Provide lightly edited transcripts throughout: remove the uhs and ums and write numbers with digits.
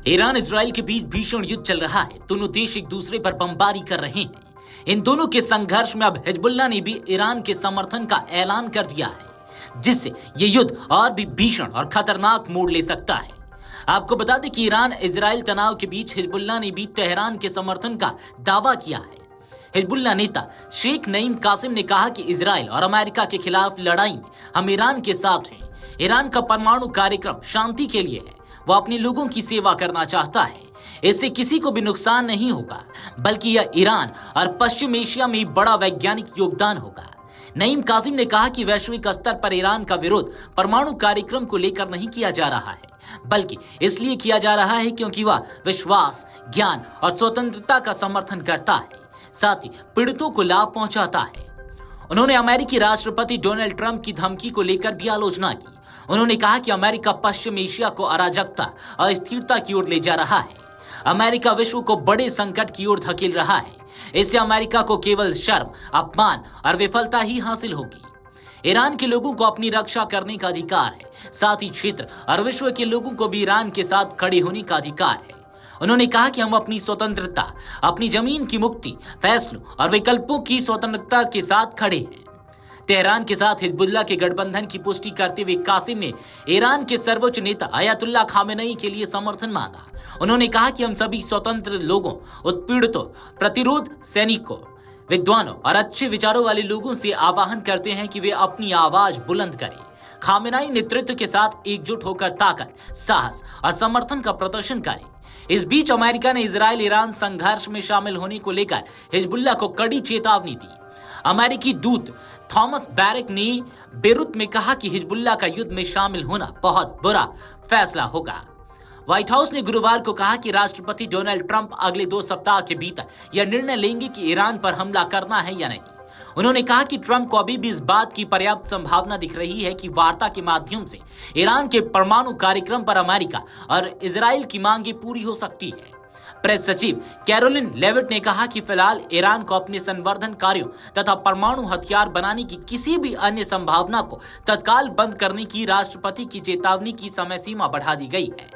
Iran Israel के बीच भीषण युद्ध चल रहा है। दोनों देश एक दूसरे पर बमबारी कर रहे हैं। इन दोनों के संघर्ष में अब हिजबुल्लाह ने भी ईरान के समर्थन का ऐलान कर दिया है, जिससे ये युद्ध और भी भीषण और खतरनाक मोड़ ले सकता है। आपको बता दें कि ईरान इजराइल तनाव के बीच हिजबुल्लाह ने भी तेहरान के समर्थन का दावा किया है। हिजबुल्लाह नेता शेख नईम कासिम ने कहा कि इजराइल और अमेरिका के खिलाफ लड़ाई में हम ईरान के साथ हैं। ईरान का परमाणु कार्यक्रम शांति के लिए है। वो अपने लोगों की सेवा करना चाहता है। इससे किसी को भी नुकसान नहीं होगा, बल्कि यह ईरान और पश्चिम एशिया में बड़ा वैज्ञानिक योगदान होगा। नईम कासिम ने कहा कि वैश्विक स्तर पर ईरान का विरोध परमाणु कार्यक्रम को लेकर नहीं किया जा रहा है, बल्कि इसलिए किया जा रहा है क्योंकि वह विश्वास, ज्ञान और स्वतंत्रता का समर्थन करता है, साथ ही पीड़ितों को लाभ पहुंचाता है। उन्होंने अमेरिकी राष्ट्रपति डोनाल्ड ट्रंप की धमकी को लेकर भी आलोचना की। उन्होंने कहा कि अमेरिका पश्चिम एशिया को अराजकता और अस्थिरता की ओर ले जा रहा है। अमेरिका विश्व को बड़े संकट की ओर धकेल रहा है। इससे अमेरिका को केवल शर्म, अपमान और विफलता ही हासिल होगी। ईरान के लोगों को अपनी रक्षा करने का अधिकार है, साथ ही क्षेत्र और विश्व के लोगों को भी ईरान के साथ खड़े होने का अधिकार है। उन्होंने कहा कि हम अपनी स्वतंत्रता, अपनी जमीन की मुक्ति, फैसलों और विकल्पों की स्वतंत्रता के साथ खड़े हैं। तेहरान के साथ हिजबुल्लाह के गठबंधन की पुष्टि करते हुए कासिम ने ईरान के सर्वोच्च नेता अयतुल्लाह खामेनेई के लिए समर्थन मांगा। उन्होंने कहा कि हम सभी स्वतंत्र लोगों, उत्पीड़ितों, प्रतिरोध सैनिकों, विद्वानों और अच्छे विचारों वाले लोगों से आह्वान करते हैं कि वे अपनी आवाज बुलंद करें। खामेनेई नेतृत्व के साथ एकजुट होकर ताकत, साहस और समर्थन का प्रदर्शन करें। इस बीच अमेरिका ने इजराइल ईरान संघर्ष में शामिल होने को लेकर हिजबुल्लाह को कड़ी चेतावनी दी। अमेरिकी दूत थॉमस बैरक ने बेरूत में कहा कि हिजबुल्लाह का युद्ध में शामिल होना बहुत बुरा फैसला होगा। व्हाइट हाउस ने गुरुवार को कहा कि राष्ट्रपति डोनाल्ड ट्रंप अगले 2 सप्ताह के भीतर यह निर्णय लेंगे कि ईरान पर हमला करना है या नहीं। उन्होंने कहा कि ट्रंप को अभी भी इस बात की पर्याप्त संभावना दिख रही है कि वार्ता के माध्यम से ईरान के परमाणु कार्यक्रम पर अमेरिका और इजराइल की मांगे पूरी हो सकती है। प्रेस सचिव कैरोलिन लेविट ने कहा कि फिलहाल ईरान को अपने संवर्धन कार्यों तथा परमाणु हथियार बनाने की किसी भी अन्य संभावना को तत्काल बंद करने की राष्ट्रपति की चेतावनी की समय सीमा बढ़ा दी गई है।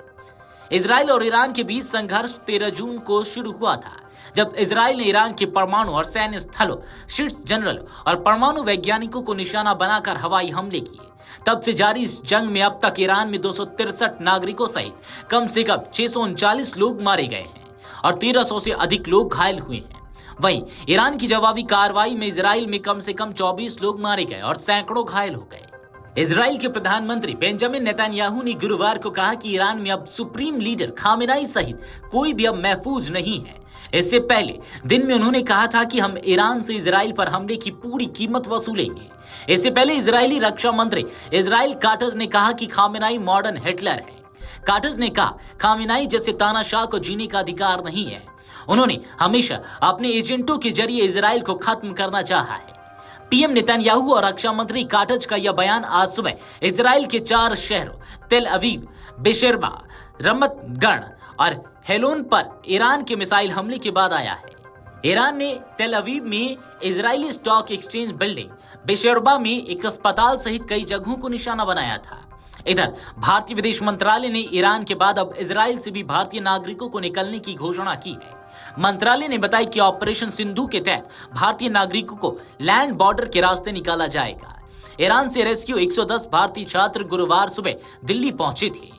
इजराइल और ईरान के बीच संघर्ष 13 जून को शुरू हुआ था, जब इजराइल ने ईरान के परमाणु और सैन्य स्थलों, शीर्ष जनरल और परमाणु वैज्ञानिकों को निशाना बनाकर हवाई हमले किए। तब से जारी इस जंग में अब तक ईरान में 263 नागरिकों सहित कम से कम 639 लोग मारे गए हैं और 1300 से अधिक लोग घायल हुए हैं। वहीं ईरान की जवाबी कार्रवाई में इजराइल में कम से कम 24 लोग मारे गए और सैकड़ों घायल हो गए। इजराइल के प्रधानमंत्री बेंजामिन नेतन्याहू ने गुरुवार को कहा कि ईरान में अब सुप्रीम लीडर खामेनेई सहित कोई भी अब महफूज नहीं है। इससे पहले दिन में उन्होंने कहा था कि हम ईरान से इजराइल पर हमले की पूरी कीमत वसूलेंगे। इससे पहले इजरायली रक्षा मंत्री इजराइल काटज ने कहा कि खामेनेई मॉडर्न हिटलर है। काटज ने कहा, खामेनेई जैसे तानाशाह को जीने का अधिकार नहीं है। उन्होंने हमेशा अपने एजेंटों के जरिए इजराइल को खत्म करना चाहा है। पीएम नेतन्याहू और रक्षा मंत्री काटज का यह बयान आज सुबह इजराइल के 4 शहरों तेल अवीव, बेशेरबा, रमत गण और हेलोन पर ईरान के मिसाइल हमले के बाद आया है। ईरान ने तेल अवीव में इजरायली स्टॉक एक्सचेंज बिल्डिंग, बेशेरबा में एक अस्पताल सहित कई जगहों को निशाना बनाया था। इधर भारतीय विदेश मंत्रालय ने ईरान के बाद अब इजराइल से भी भारतीय नागरिकों को निकलने की घोषणा की है। मंत्रालय ने बताया कि ऑपरेशन सिंधु के तहत भारतीय नागरिकों को लैंड बॉर्डर के रास्ते निकाला जाएगा। ईरान से रेस्क्यू 110 भारतीय छात्र गुरुवार सुबह दिल्ली पहुंचे थे।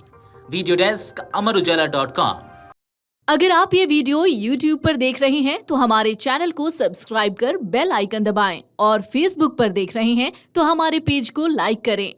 Video desk Amarujala dot com. अगर आप ये वीडियो YouTube पर देख रहे हैं तो हमारे चैनल को सब्सक्राइब कर बेल आइकन दबाएं और Facebook पर देख रहे हैं तो हमारे पेज को लाइक करें।